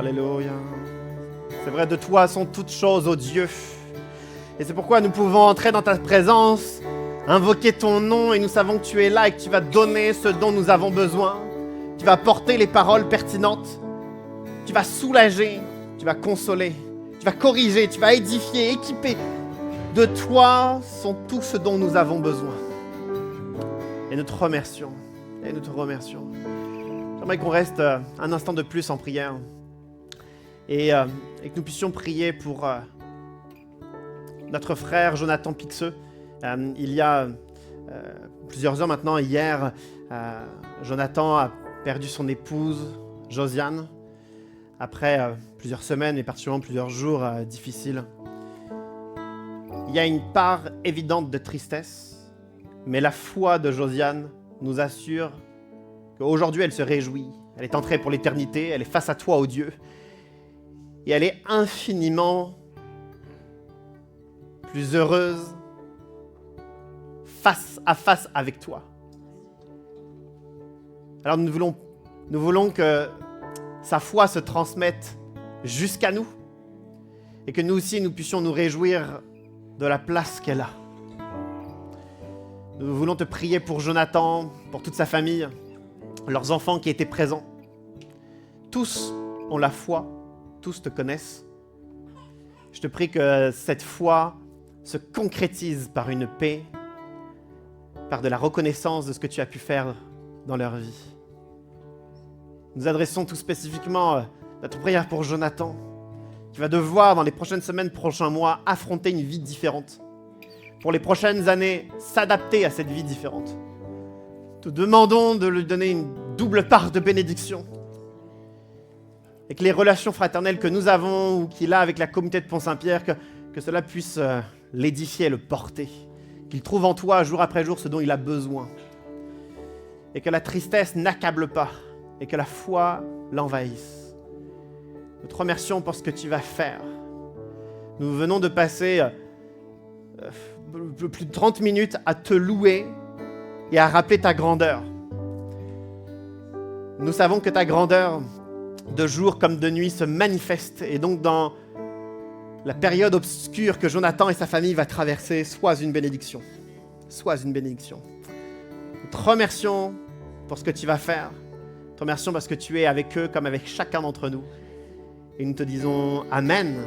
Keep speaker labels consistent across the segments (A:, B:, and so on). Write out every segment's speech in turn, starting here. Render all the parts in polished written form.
A: Alléluia. C'est vrai, de toi sont toutes choses, ô Dieu. Et c'est pourquoi nous pouvons entrer dans ta présence, invoquer ton nom, et nous savons que tu es là et que tu vas donner ce dont nous avons besoin. Tu vas porter les paroles pertinentes. Tu vas soulager, tu vas consoler, tu vas corriger, tu vas édifier, équiper. De toi sont tout ce dont nous avons besoin. Et nous te remercions. Et nous te remercions. J'aimerais qu'on reste un instant de plus en prière. Et que nous puissions prier pour notre frère Jonathan Pixeux. Il y a plusieurs heures maintenant, hier, Jonathan a perdu son épouse, Josiane, après plusieurs semaines et particulièrement plusieurs jours difficiles. Il y a une part évidente de tristesse, mais la foi de Josiane nous assure qu'aujourd'hui elle se réjouit. Elle est entrée pour l'éternité, elle est face à toi, ô Dieu, et elle est infiniment plus heureuse face à face avec toi. Alors nous voulons que sa foi se transmette jusqu'à nous et que nous aussi nous puissions nous réjouir de la place qu'elle a. Nous voulons te prier pour Jonathan, pour toute sa famille, leurs enfants qui étaient présents. Tous ont la foi, tous te connaissent. Je te prie que cette foi se concrétise par une paix, par de la reconnaissance de ce que tu as pu faire dans leur vie. Nous adressons tout spécifiquement notre prière pour Jonathan, qui va devoir, dans les prochaines semaines, prochains mois, affronter une vie différente. Pour les prochaines années, s'adapter à cette vie différente. Te demandons de lui donner une double part de bénédiction. Et que les relations fraternelles que nous avons, ou qu'il a avec la communauté de Pont-Saint-Pierre, que cela puisse l'édifier, le porter. Qu'il trouve en toi, jour après jour, ce dont il a besoin. Et que la tristesse n'accable pas, et que la foi l'envahisse. Nous te remercions pour ce que tu vas faire. Nous venons de passer plus de 30 minutes à te louer et à rappeler ta grandeur. Nous savons que ta grandeur, de jour comme de nuit, se manifeste. Et donc, dans la période obscure que Jonathan et sa famille va traverser, sois une bénédiction. Sois une bénédiction. Nous te remercions pour ce que tu vas faire. Nous te remercions parce que tu es avec eux comme avec chacun d'entre nous. Et nous te disons Amen,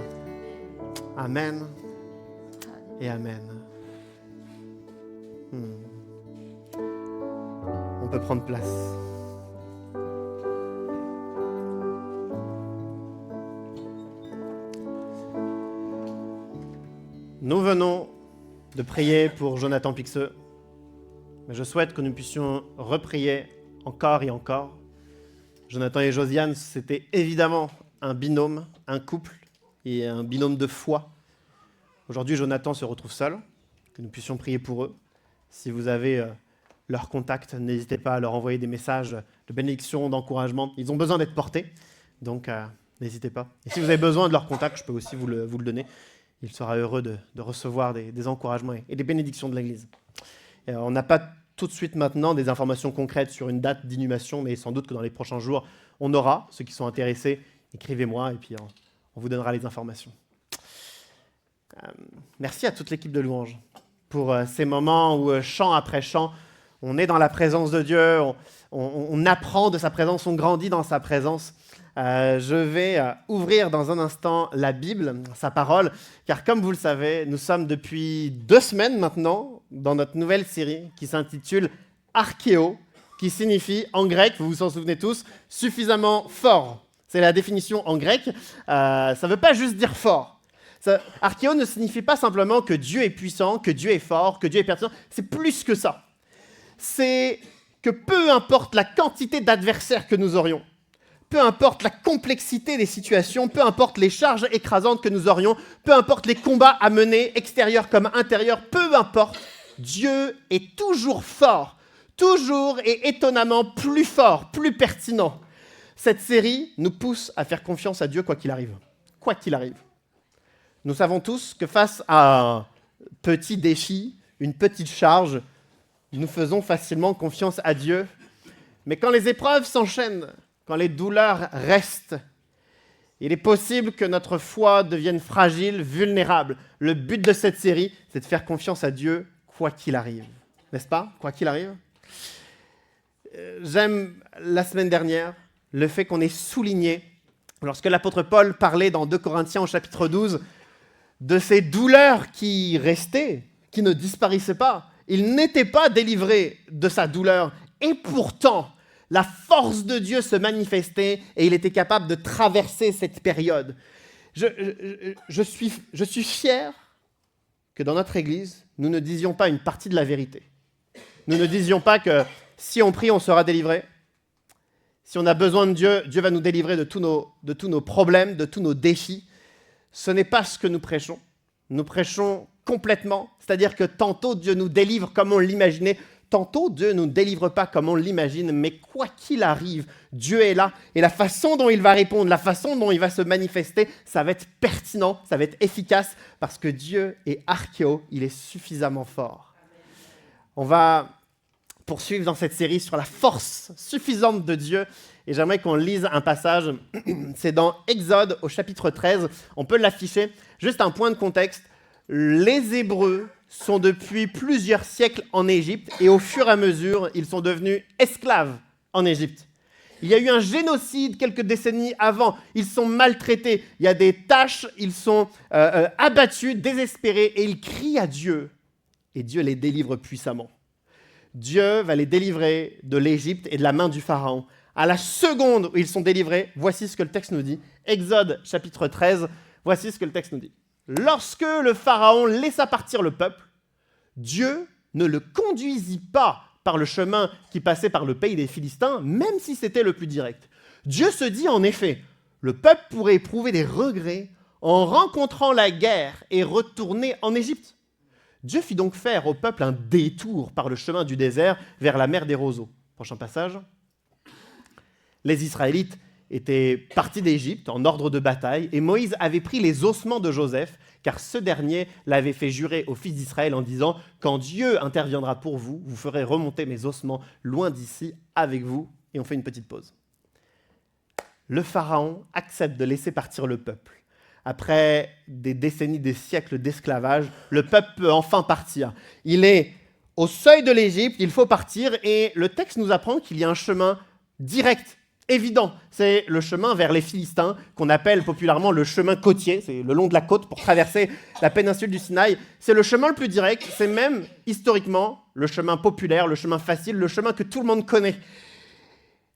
A: Amen et Amen. On peut prendre place. Nous venons de prier pour Jonathan Pixeux, mais je souhaite que nous puissions reprier encore et encore. Jonathan et Josiane, c'était évidemment un binôme, un couple et un binôme de foi. Aujourd'hui, Jonathan se retrouve seul, que nous puissions prier pour eux. Si vous avez leur contact, n'hésitez pas à leur envoyer des messages de bénédiction, d'encouragement. Ils ont besoin d'être portés, donc n'hésitez pas. Et si vous avez besoin de leur contact, je peux aussi vous le donner. Il sera heureux de recevoir des encouragements et des bénédictions de l'Église. On n'a pas tout de suite maintenant des informations concrètes sur une date d'inhumation, mais sans doute que dans les prochains jours, on aura. Ceux qui sont intéressés, écrivez-moi et puis on vous donnera les informations. Merci à toute l'équipe de Louange pour ces moments où, chant après chant, on est dans la présence de Dieu, on apprend de sa présence, on grandit dans sa présence. Je vais ouvrir dans un instant la Bible, sa parole, car comme vous le savez, nous sommes depuis 2 semaines maintenant dans notre nouvelle série qui s'intitule Archéo, qui signifie en grec, vous vous en souvenez tous, suffisamment fort. C'est la définition en grec. Ça ne veut pas juste dire fort. Archéo ne signifie pas simplement que Dieu est puissant, que Dieu est fort, que Dieu est pertinent. C'est plus que ça. C'est que peu importe la quantité d'adversaires que nous aurions, peu importe la complexité des situations, peu importe les charges écrasantes que nous aurions, peu importe les combats à mener, extérieurs comme intérieurs, peu importe, Dieu est toujours fort, toujours et étonnamment plus fort, plus pertinent. Cette série nous pousse à faire confiance à Dieu quoi qu'il arrive. Quoi qu'il arrive. Nous savons tous que face à un petit défi, une petite charge, nous faisons facilement confiance à Dieu. Mais quand les épreuves s'enchaînent, quand les douleurs restent, Il est possible que notre foi devienne fragile, vulnérable. Le but de cette série, c'est de faire confiance à Dieu, quoi qu'il arrive. N'est-ce pas? Quoi qu'il arrive. J'aime, la semaine dernière, le fait qu'on ait souligné, lorsque l'apôtre Paul parlait dans 2 Corinthiens au chapitre 12, de ces douleurs qui restaient, qui ne disparaissaient pas. Il n'était pas délivré de sa douleur. Et pourtant, la force de Dieu se manifestait et il était capable de traverser cette période. Je suis fier que dans notre Église, nous ne disions pas une partie de la vérité. Nous ne disions pas que si on prie, on sera délivré. Si on a besoin de Dieu, Dieu va nous délivrer de tous nos problèmes, de tous nos défis. Ce n'est pas ce que nous prêchons. Nous prêchons complètement, c'est-à-dire que tantôt Dieu nous délivre comme on l'imaginait, tantôt Dieu ne nous délivre pas comme on l'imagine, mais quoi qu'il arrive, Dieu est là, et la façon dont il va répondre, la façon dont il va se manifester, ça va être pertinent, ça va être efficace, parce que Dieu est archéo, il est suffisamment fort. On va poursuivre dans cette série sur la force suffisante de Dieu, et j'aimerais qu'on lise un passage, c'est dans Exode au chapitre 13, on peut l'afficher, juste un point de contexte. Les Hébreux sont depuis plusieurs siècles en Égypte et au fur et à mesure, ils sont devenus esclaves en Égypte. Il y a eu un génocide quelques décennies avant, ils sont maltraités, il y a des tâches, ils sont abattus, désespérés et ils crient à Dieu et Dieu les délivre puissamment. Dieu va les délivrer de l'Égypte et de la main du Pharaon. À la seconde où ils sont délivrés, voici ce que le texte nous dit. Exode chapitre 13, voici ce que le texte nous dit. Lorsque le Pharaon laissa partir le peuple, Dieu ne le conduisit pas par le chemin qui passait par le pays des Philistins, même si c'était le plus direct. Dieu se dit en effet, le peuple pourrait éprouver des regrets en rencontrant la guerre et retourner en Égypte. Dieu fit donc faire au peuple un détour par le chemin du désert vers la mer des roseaux. Prochain passage. Les Israélites étaient partis d'Égypte en ordre de bataille et Moïse avait pris les ossements de Joseph car ce dernier l'avait fait jurer aux fils d'Israël en disant « Quand Dieu interviendra pour vous, vous ferez remonter mes ossements loin d'ici avec vous. » Et on fait une petite pause. Le Pharaon accepte de laisser partir le peuple. Après des décennies, des siècles d'esclavage, le peuple peut enfin partir. Il est au seuil de l'Égypte, il faut partir et le texte nous apprend qu'il y a un chemin direct, évident. C'est le chemin vers les Philistins qu'on appelle populairement le chemin côtier. C'est le long de la côte pour traverser la péninsule du Sinaï. C'est le chemin le plus direct. C'est même historiquement le chemin populaire, le chemin facile, le chemin que tout le monde connaît.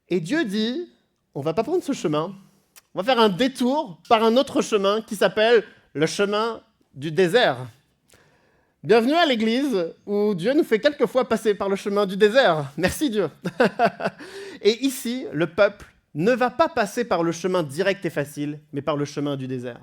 A: Et Dieu dit, on ne va pas prendre ce chemin. On va faire un détour par un autre chemin qui s'appelle le chemin du désert. Bienvenue à l'église où Dieu nous fait quelquefois passer par le chemin du désert. Merci Dieu. Et ici, le peuple ne va pas passer par le chemin direct et facile, mais par le chemin du désert.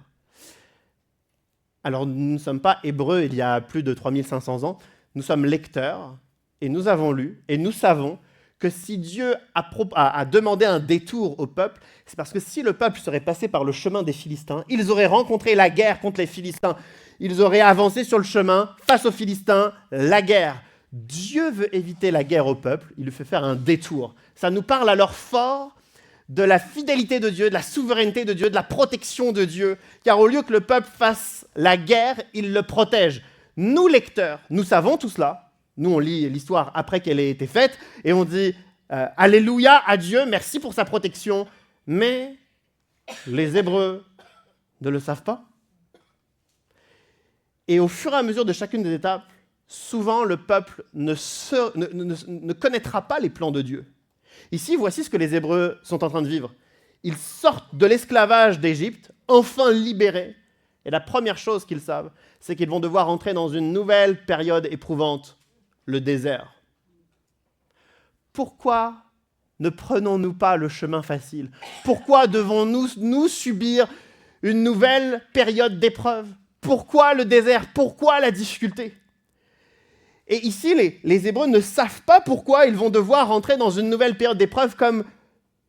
A: Alors, nous ne sommes pas hébreux il y a plus de 3500 ans. Nous sommes lecteurs et nous avons lu et nous savons que si Dieu a demandé un détour au peuple, c'est parce que si le peuple serait passé par le chemin des Philistins, ils auraient rencontré la guerre contre les Philistins. Ils auraient avancé sur le chemin face aux Philistins, la guerre. Dieu veut éviter la guerre au peuple, il lui fait faire un détour. Ça nous parle alors fort de la fidélité de Dieu, de la souveraineté de Dieu, de la protection de Dieu, car au lieu que le peuple fasse la guerre, il le protège. Nous, lecteurs, nous savons tout cela. Nous, on lit l'histoire après qu'elle ait été faite, et on dit « Alléluia à Dieu, merci pour sa protection », mais les Hébreux ne le savent pas. Et au fur et à mesure de chacune des étapes, souvent le peuple ne connaîtra pas les plans de Dieu. Ici, voici ce que les Hébreux sont en train de vivre. Ils sortent de l'esclavage d'Égypte, enfin libérés, et la première chose qu'ils savent, c'est qu'ils vont devoir entrer dans une nouvelle période éprouvante, le désert. Pourquoi ne prenons-nous pas le chemin facile? Pourquoi devons-nous nous subir une nouvelle période d'épreuve? Pourquoi le désert? Pourquoi la difficulté? Et ici, les Hébreux ne savent pas pourquoi ils vont devoir rentrer dans une nouvelle période d'épreuve, comme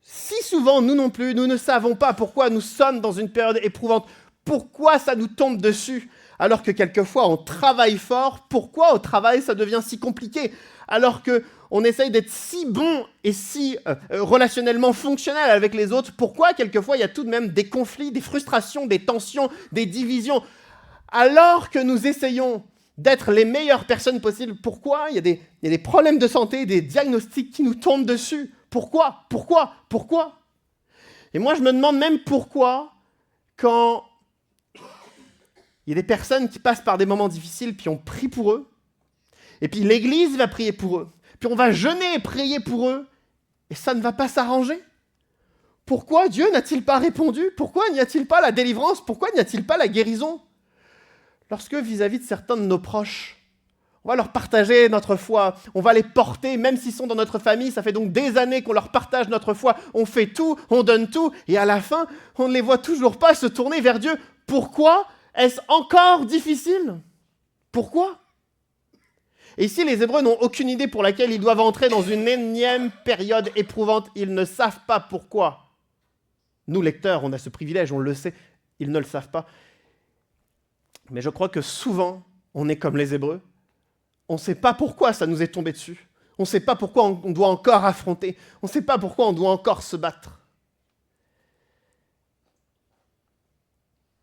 A: si souvent, nous non plus, nous ne savons pas pourquoi nous sommes dans une période éprouvante. Pourquoi ça nous tombe dessus? Alors que quelquefois, on travaille fort. Pourquoi au travail, ça devient si compliqué? Alors qu'on essaye d'être si bon et si relationnellement fonctionnel avec les autres, pourquoi quelquefois, il y a tout de même des conflits, des frustrations, des tensions, des divisions? Alors que nous essayons d'être les meilleures personnes possibles, pourquoi il y a des problèmes de santé, des diagnostics qui nous tombent dessus? Pourquoi? Et moi, je me demande même pourquoi, quand il y a des personnes qui passent par des moments difficiles, puis on prie pour eux, et puis l'Église va prier pour eux, puis on va jeûner et prier pour eux, et ça ne va pas s'arranger. Pourquoi Dieu n'a-t-il pas répondu? Pourquoi n'y a-t-il pas la délivrance? Pourquoi n'y a-t-il pas la guérison? Lorsque vis-à-vis de certains de nos proches, on va leur partager notre foi, on va les porter, même s'ils sont dans notre famille, ça fait donc des années qu'on leur partage notre foi, on fait tout, on donne tout, et à la fin, on ne les voit toujours pas se tourner vers Dieu. Pourquoi est-ce encore difficile? Pourquoi? Et ici, les Hébreux n'ont aucune idée pour laquelle ils doivent entrer dans une énième période éprouvante. Ils ne savent pas pourquoi. Nous, lecteurs, on a ce privilège, on le sait, ils ne le savent pas. Mais je crois que souvent, on est comme les Hébreux. On ne sait pas pourquoi ça nous est tombé dessus. On ne sait pas pourquoi on doit encore affronter. On ne sait pas pourquoi on doit encore se battre.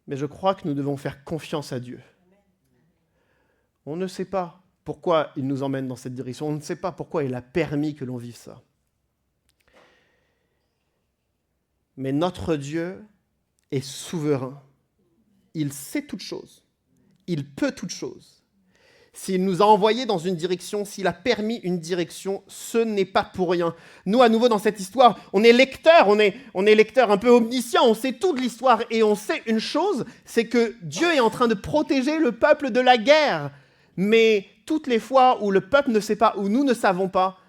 A: Mais je crois que nous devons faire confiance à Dieu. On ne sait pas pourquoi il nous emmène dans cette direction. On ne sait pas pourquoi il a permis que l'on vive ça. Mais notre Dieu est souverain. Il sait toutes choses. Il peut toutes choses. S'il nous a envoyés dans une direction, s'il a permis une direction, ce n'est pas pour rien. Nous, à nouveau, dans cette histoire, on est lecteurs, on est lecteurs un peu omniscients, on sait tout de l'histoire et on sait une chose, c'est que Dieu est en train de protéger le peuple de la guerre. Mais toutes les fois où le peuple ne sait pas, où nous ne savons pas,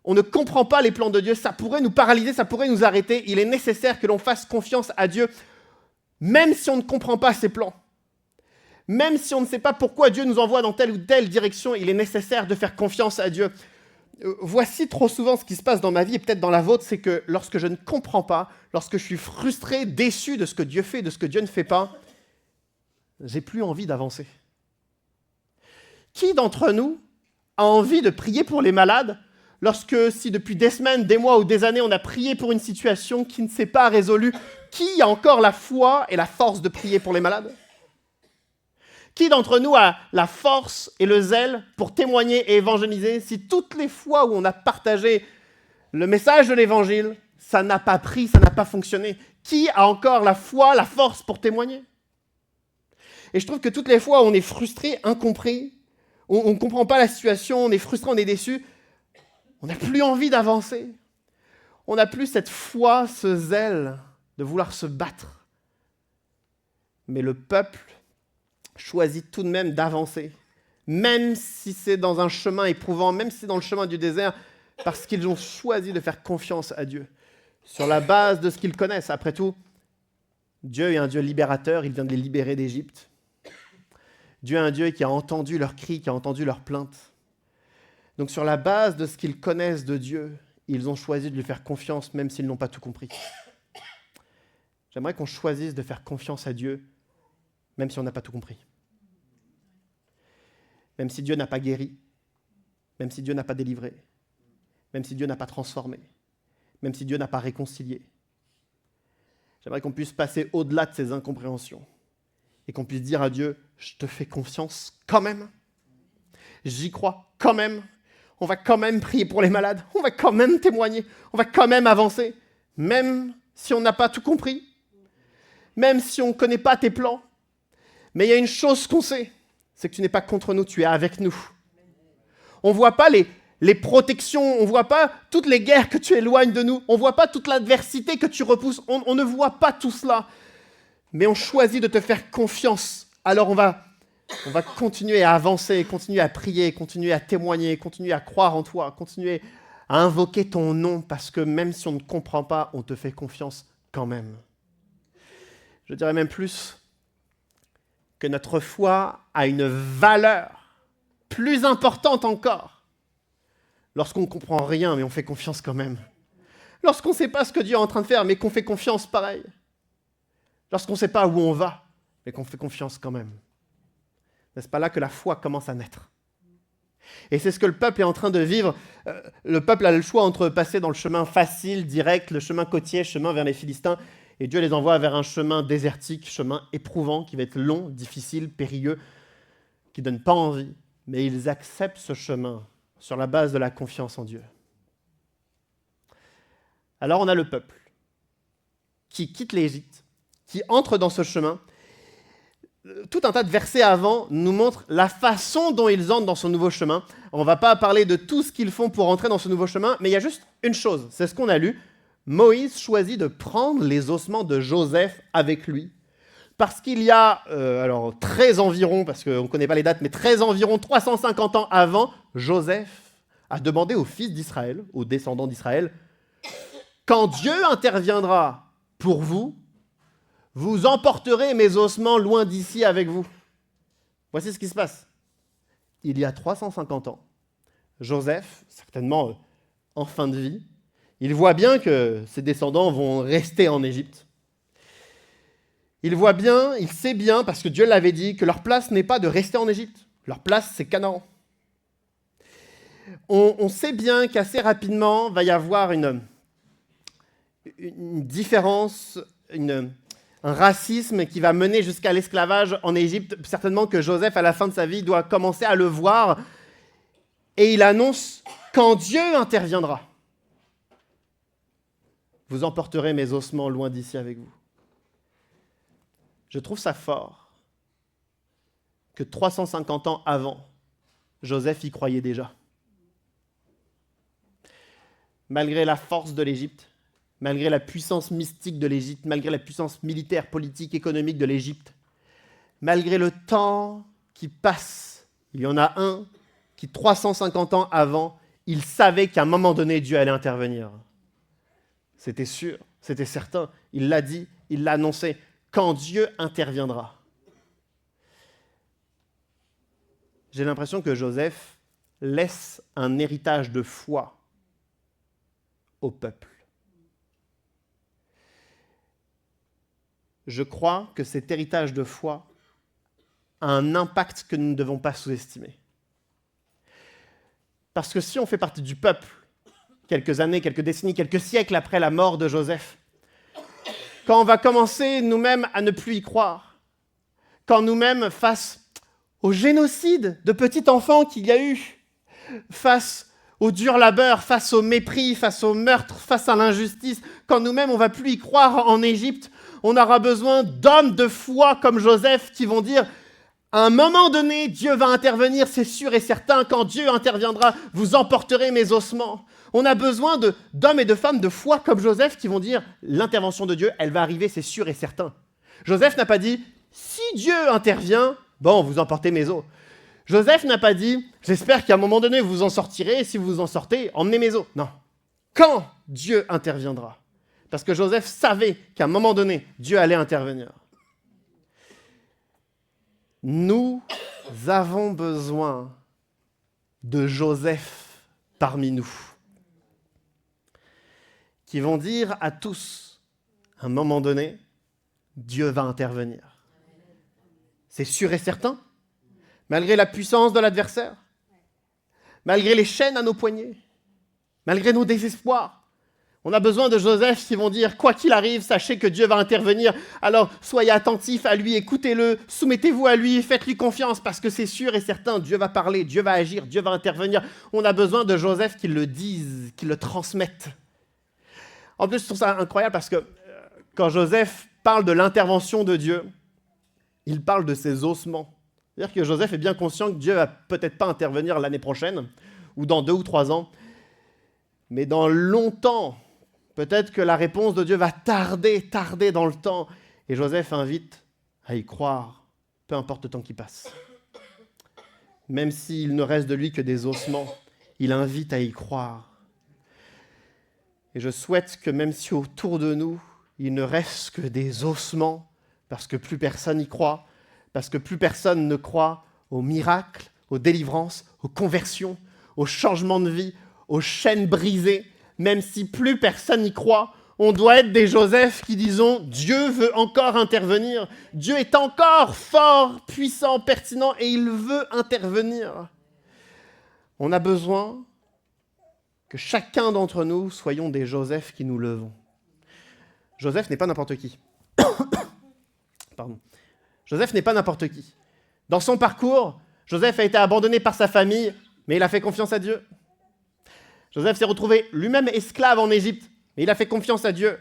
A: on ne comprend pas les plans de Dieu, ça pourrait nous paralyser, ça pourrait nous arrêter. Il est nécessaire que l'on fasse confiance à Dieu, même si on ne comprend pas ses plans. Même si on ne sait pas pourquoi Dieu nous envoie dans telle ou telle direction, il est nécessaire de faire confiance à Dieu. Voici trop souvent ce qui se passe dans ma vie, et peut-être dans la vôtre, c'est que lorsque je ne comprends pas, lorsque je suis frustré, déçu de ce que Dieu fait, de ce que Dieu ne fait pas, j'ai plus envie d'avancer. Qui d'entre nous a envie de prier pour les malades lorsque, si depuis des semaines, des mois ou des années, on a prié pour une situation qui ne s'est pas résolue, qui a encore la foi et la force de prier pour les malades? Qui d'entre nous a la force et le zèle pour témoigner et évangéliser si toutes les fois où on a partagé le message de l'évangile, ça n'a pas pris, ça n'a pas fonctionné? Qui a encore la foi, la force pour témoigner? Et je trouve que toutes les fois où on est frustré, incompris, on ne comprend pas la situation, on est frustré, on est déçu, on n'a plus envie d'avancer. On n'a plus cette foi, ce zèle de vouloir se battre. Mais le peuple choisit tout de même d'avancer, même si c'est dans un chemin éprouvant, même si c'est dans le chemin du désert, parce qu'ils ont choisi de faire confiance à Dieu, sur la base de ce qu'ils connaissent. Après tout, Dieu est un Dieu libérateur, il vient de les libérer d'Égypte. Dieu est un Dieu qui a entendu leurs cris, qui a entendu leurs plaintes. Donc sur la base de ce qu'ils connaissent de Dieu, ils ont choisi de lui faire confiance, même s'ils n'ont pas tout compris. J'aimerais qu'on choisisse de faire confiance à Dieu, même si on n'a pas tout compris. Même si Dieu n'a pas guéri, même si Dieu n'a pas délivré, même si Dieu n'a pas transformé, même si Dieu n'a pas réconcilié. J'aimerais qu'on puisse passer au-delà de ces incompréhensions et qu'on puisse dire à Dieu, je te fais confiance quand même, j'y crois quand même, on va quand même prier pour les malades, on va quand même témoigner, on va quand même avancer, même si on n'a pas tout compris, même si on ne connaît pas tes plans. Mais il y a une chose qu'on sait, c'est que tu n'es pas contre nous, tu es avec nous. On ne voit pas les protections, on ne voit pas toutes les guerres que tu éloignes de nous, on ne voit pas toute l'adversité que tu repousses, on ne voit pas tout cela. Mais on choisit de te faire confiance. Alors on va continuer à avancer, continuer à prier, continuer à témoigner, continuer à croire en toi, continuer à invoquer ton nom, parce que même si on ne comprend pas, on te fait confiance quand même. Je dirais même plus que notre foi a une valeur plus importante encore lorsqu'on ne comprend rien, mais on fait confiance quand même. Lorsqu'on ne sait pas ce que Dieu est en train de faire, mais qu'on fait confiance pareil. Lorsqu'on ne sait pas où on va, mais qu'on fait confiance quand même. N'est-ce pas là que la foi commence à naître? Et c'est ce que le peuple est en train de vivre. Le peuple a le choix entre passer dans le chemin facile, direct, le chemin côtier, chemin vers les Philistins, et Dieu les envoie vers un chemin désertique, chemin éprouvant, qui va être long, difficile, périlleux, qui ne donne pas envie. Mais ils acceptent ce chemin sur la base de la confiance en Dieu. Alors on a le peuple qui quitte l'Égypte, qui entre dans ce chemin. Tout un tas de versets avant nous montrent la façon dont ils entrent dans ce nouveau chemin. On ne va pas parler de tout ce qu'ils font pour entrer dans ce nouveau chemin, mais il y a juste une chose, c'est ce qu'on a lu. Moïse choisit de prendre les ossements de Joseph avec lui, parce qu'il y a, très environ, parce qu'on ne connaît pas les dates, mais très environ 350 ans avant, Joseph a demandé aux fils d'Israël, aux descendants d'Israël, quand Dieu interviendra pour vous, vous emporterez mes ossements loin d'ici avec vous. Voici ce qui se passe. Il y a 350 ans, Joseph, certainement en fin de vie, il voit bien que ses descendants vont rester en Égypte. Il voit bien, il sait bien, parce que Dieu l'avait dit, que leur place n'est pas de rester en Égypte. Leur place, c'est Canaan. On sait bien qu'assez rapidement, va y avoir une différence, un racisme qui va mener jusqu'à l'esclavage en Égypte. Certainement que Joseph, à la fin de sa vie, doit commencer à le voir. Et il annonce « Quand Dieu interviendra, vous emporterez mes ossements loin d'ici avec vous. » Je trouve ça fort que 350 ans avant, Joseph y croyait déjà. Malgré la force de l'Égypte, malgré la puissance mystique de l'Égypte, malgré la puissance militaire, politique, économique de l'Égypte, malgré le temps qui passe, il y en a un qui, 350 ans avant, il savait qu'à un moment donné, Dieu allait intervenir. C'était sûr, c'était certain. Il l'a dit, il l'a annoncé. Quand Dieu interviendra. J'ai l'impression que Joseph laisse un héritage de foi au peuple. Je crois que cet héritage de foi a un impact que nous ne devons pas sous-estimer. Parce que si on fait partie du peuple, quelques années, quelques décennies, quelques siècles après la mort de Joseph, quand on va commencer nous-mêmes à ne plus y croire, quand nous-mêmes, face au génocide de petits enfants qu'il y a eu, face au dur labeur, face au mépris, face au meurtre, face à l'injustice, quand nous-mêmes on ne va plus y croire en Égypte, on aura besoin d'hommes de foi comme Joseph qui vont dire « À un moment donné, Dieu va intervenir, c'est sûr et certain, quand Dieu interviendra, vous emporterez mes ossements. » On a besoin d'hommes et de femmes de foi comme Joseph qui vont dire « L'intervention de Dieu, elle va arriver, c'est sûr et certain. » Joseph n'a pas dit « Si Dieu intervient, bon, vous emportez mes os. » Joseph n'a pas dit « J'espère qu'à un moment donné, vous en sortirez, et si vous en sortez, emmenez mes os. » Non. Quand Dieu interviendra. Parce que Joseph savait qu'à un moment donné, Dieu allait intervenir. Nous avons besoin de Joseph parmi nous, qui vont dire à tous, à un moment donné, Dieu va intervenir. C'est sûr et certain, malgré la puissance de l'adversaire, malgré les chaînes à nos poignets, malgré nos désespoirs. On a besoin de Joseph qui vont dire, quoi qu'il arrive, sachez que Dieu va intervenir. Alors, soyez attentifs à lui, écoutez-le, soumettez-vous à lui, faites-lui confiance, parce que c'est sûr et certain, Dieu va parler, Dieu va agir, Dieu va intervenir. On a besoin de Joseph qui le dise, qui le transmette. En plus, je trouve ça incroyable parce que quand Joseph parle de l'intervention de Dieu, il parle de ses ossements. C'est-à-dire que Joseph est bien conscient que Dieu ne va peut-être pas intervenir l'année prochaine, ou dans 2 ou 3 ans, mais dans longtemps. Peut-être que la réponse de Dieu va tarder dans le temps. Et Joseph invite à y croire, peu importe le temps qui passe. Même s'il ne reste de lui que des ossements, il invite à y croire. Et je souhaite que même si autour de nous, il ne reste que des ossements, parce que plus personne n'y croit, parce que plus personne ne croit aux miracles, aux délivrances, aux conversions, aux changements de vie, aux chaînes brisées, même si plus personne n'y croit, On doit être des Joseph qui disons, Dieu veut encore intervenir. Dieu est encore fort, puissant, pertinent et il veut intervenir. On a besoin que chacun d'entre nous soyons des Joseph qui nous levons. Joseph n'est pas n'importe qui. Pardon. Joseph n'est pas n'importe qui. Dans son parcours, Joseph a été abandonné par sa famille, mais il a fait confiance à Dieu. Joseph s'est retrouvé lui-même esclave en Égypte, mais il a fait confiance à Dieu.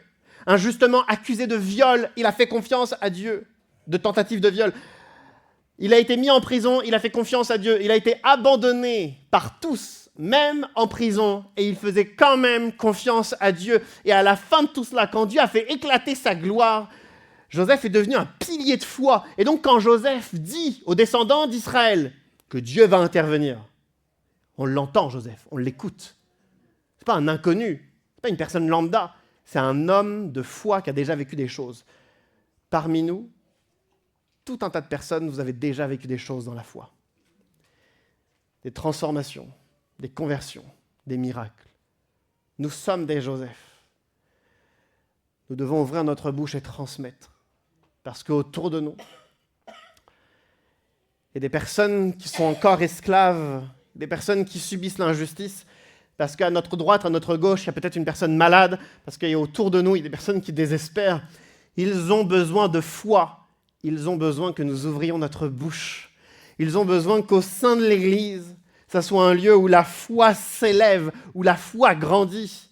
A: Injustement accusé de viol, il a fait confiance à Dieu, de tentative de viol. Il a été mis en prison, il a fait confiance à Dieu. Il a été abandonné par tous, même en prison, et il faisait quand même confiance à Dieu. Et à la fin de tout cela, quand Dieu a fait éclater sa gloire, Joseph est devenu un pilier de foi. Et donc quand Joseph dit aux descendants d'Israël que Dieu va intervenir, on l'entend, Joseph, on l'écoute. Ce n'est pas un inconnu, ce n'est pas une personne lambda, c'est un homme de foi qui a déjà vécu des choses. Parmi nous, tout un tas de personnes, vous avez déjà vécu des choses dans la foi. Des transformations, des conversions, des miracles. Nous sommes des Joseph. Nous devons ouvrir notre bouche et transmettre. Parce qu'autour de nous, il y a des personnes qui sont encore esclaves, des personnes qui subissent l'injustice, parce qu'à notre droite, à notre gauche, il y a peut-être une personne malade, parce qu'autour de nous, il y a des personnes qui désespèrent. Ils ont besoin de foi. Ils ont besoin que nous ouvrions notre bouche. Ils ont besoin qu'au sein de l'Église, ça soit un lieu où la foi s'élève, où la foi grandit.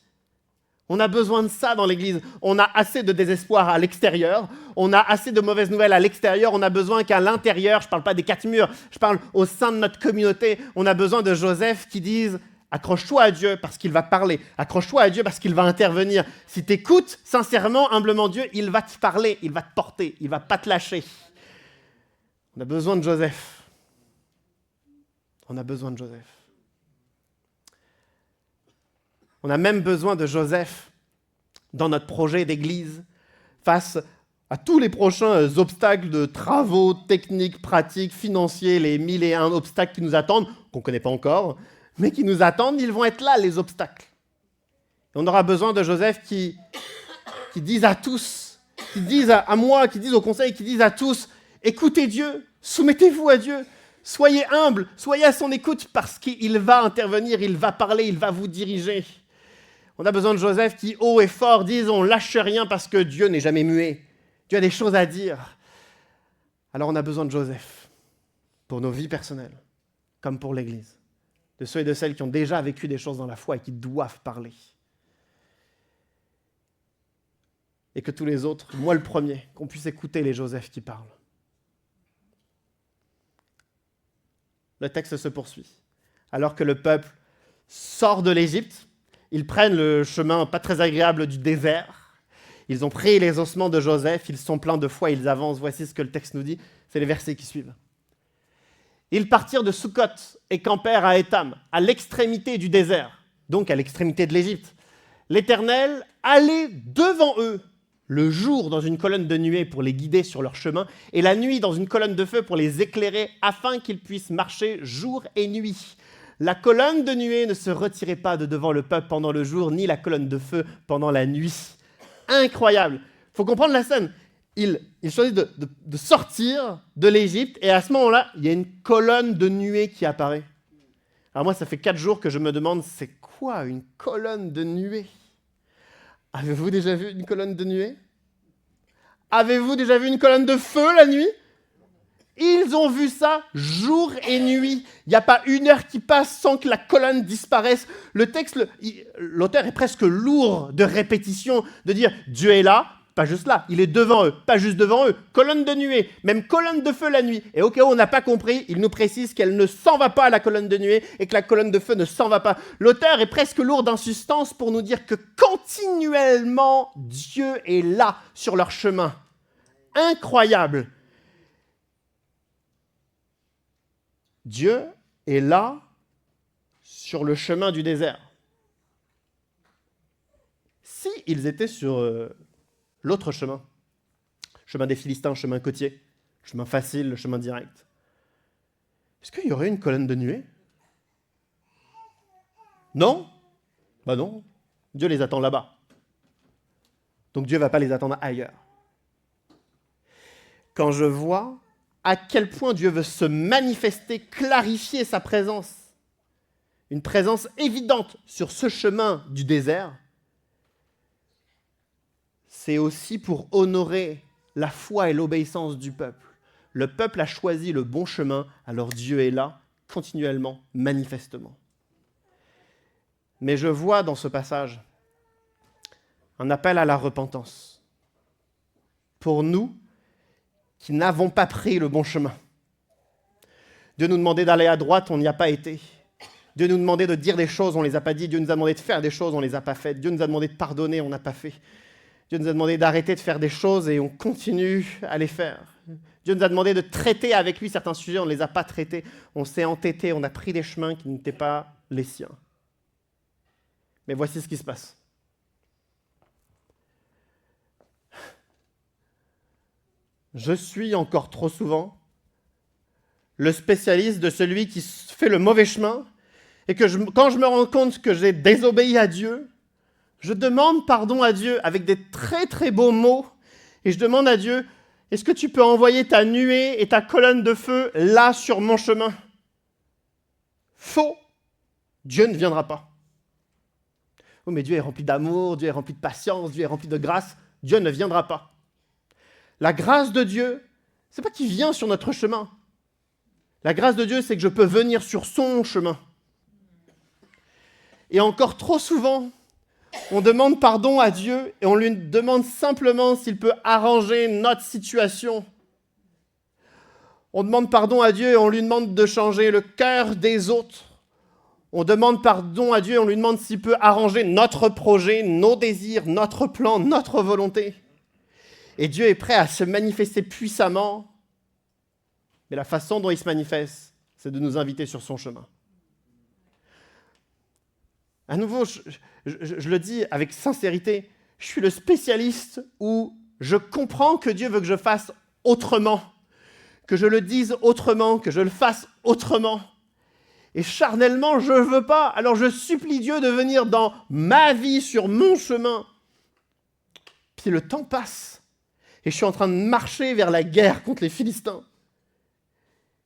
A: On a besoin de ça dans l'Église. On a assez de désespoir à l'extérieur. On a assez de mauvaises nouvelles à l'extérieur. On a besoin qu'à l'intérieur, je ne parle pas des quatre murs, je parle au sein de notre communauté, on a besoin de Joseph qui disent « Accroche-toi à Dieu parce qu'il va parler. Accroche-toi à Dieu parce qu'il va intervenir. Si tu écoutes sincèrement, humblement Dieu, il va te parler, il va te porter, il ne va pas te lâcher. » On a besoin de Joseph. On a besoin de Joseph. On a même besoin de Joseph dans notre projet d'église face à tous les prochains obstacles de travaux techniques, pratiques, financiers, les 1001 obstacles qui nous attendent, qu'on ne connaît pas encore, mais qui nous attendent, ils vont être là, les obstacles. Et on aura besoin de Joseph qui disent à tous, qui disent à moi, qui disent au conseil, qui disent à tous, écoutez Dieu, soumettez-vous à Dieu, soyez humbles, soyez à son écoute parce qu'il va intervenir, il va parler, il va vous diriger. On a besoin de Joseph qui, haut et fort, disent on lâche rien parce que Dieu n'est jamais muet. Dieu a des choses à dire. Alors on a besoin de Joseph pour nos vies personnelles, comme pour l'Église. De ceux et de celles qui ont déjà vécu des choses dans la foi et qui doivent parler. Et que tous les autres, moi le premier, qu'on puisse écouter les Joseph qui parlent. Le texte se poursuit. Alors que le peuple sort de l'Égypte, ils prennent le chemin pas très agréable du désert. Ils ont pris les ossements de Joseph, ils sont pleins de foi, ils avancent. Voici ce que le texte nous dit, c'est les versets qui suivent. Ils partirent de Sukkot et campèrent à Étam, à l'extrémité du désert, donc à l'extrémité de l'Égypte. L'Éternel allait devant eux, le jour dans une colonne de nuée pour les guider sur leur chemin, et la nuit dans une colonne de feu pour les éclairer, afin qu'ils puissent marcher jour et nuit. La colonne de nuée ne se retirait pas de devant le peuple pendant le jour, ni la colonne de feu pendant la nuit. Incroyable. Il faut comprendre la scène. Ils choisissent de sortir de l'Égypte, et à ce moment-là, il y a une colonne de nuée qui apparaît. Alors moi, ça fait 4 jours que je me demande, c'est quoi une colonne de nuée ? Avez-vous déjà vu une colonne de nuée ? Avez-vous déjà vu une colonne de feu la nuit ? Ils ont vu ça jour et nuit. Il n'y a pas une heure qui passe sans que la colonne disparaisse. Le texte, l'auteur est presque lourd de répétitions, de dire Dieu est là, pas juste là, il est devant eux, pas juste devant eux. Colonne de nuée, même colonne de feu la nuit. Et au cas où on n'a pas compris, il nous précise qu'elle ne s'en va pas à la colonne de nuée et que la colonne de feu ne s'en va pas. L'auteur est presque lourd d'insistance pour nous dire que continuellement, Dieu est là sur leur chemin. Incroyable. Dieu est là sur le chemin du désert. Si ils étaient sur l'autre chemin, chemin des Philistins, chemin côtier, chemin facile, le chemin direct, est-ce qu'il y aurait une colonne de nuée ? Non ? Bah non, Dieu les attend là-bas. Donc Dieu ne va pas les attendre ailleurs. Quand je vois à quel point Dieu veut se manifester, clarifier sa présence, une présence évidente sur ce chemin du désert, c'est aussi pour honorer la foi et l'obéissance du peuple. Le peuple a choisi le bon chemin, alors Dieu est là, continuellement, manifestement. Mais je vois dans ce passage un appel à la repentance. Pour nous qui n'avons pas pris le bon chemin. Dieu nous demandait d'aller à droite, on n'y a pas été. Dieu nous demandait de dire des choses, on ne les a pas dit. Dieu nous a demandé de faire des choses, on ne les a pas faites. Dieu nous a demandé de pardonner, on n'a pas fait. Dieu nous a demandé d'arrêter de faire des choses et on continue à les faire. Dieu nous a demandé de traiter avec lui certains sujets, on ne les a pas traités. On s'est entêté, on a pris des chemins qui n'étaient pas les siens. Mais voici ce qui se passe. Je suis encore trop souvent le spécialiste de celui qui fait le mauvais chemin et que quand je me rends compte que j'ai désobéi à Dieu, je demande pardon à Dieu avec des très très beaux mots et je demande à Dieu, est-ce que tu peux envoyer ta nuée et ta colonne de feu là sur mon chemin? Faux, Dieu ne viendra pas. Oh mais Dieu est rempli d'amour, Dieu est rempli de patience, Dieu est rempli de grâce, Dieu ne viendra pas. La grâce de Dieu, c'est pas qu'il vient sur notre chemin. La grâce de Dieu, c'est que je peux venir sur son chemin. Et encore trop souvent, on demande pardon à Dieu et on lui demande simplement s'il peut arranger notre situation. On demande pardon à Dieu et on lui demande de changer le cœur des autres. On demande pardon à Dieu et on lui demande s'il peut arranger notre projet, nos désirs, notre plan, notre volonté. Et Dieu est prêt à se manifester puissamment, mais la façon dont il se manifeste, c'est de nous inviter sur son chemin. À nouveau, je le dis avec sincérité, je suis le spécialiste où je comprends que Dieu veut que je fasse autrement, que je le dise autrement, que je le fasse autrement. Et charnellement, je ne veux pas. Alors je supplie Dieu de venir dans ma vie, sur mon chemin. Puis le temps passe. Et je suis en train de marcher vers la guerre contre les Philistins.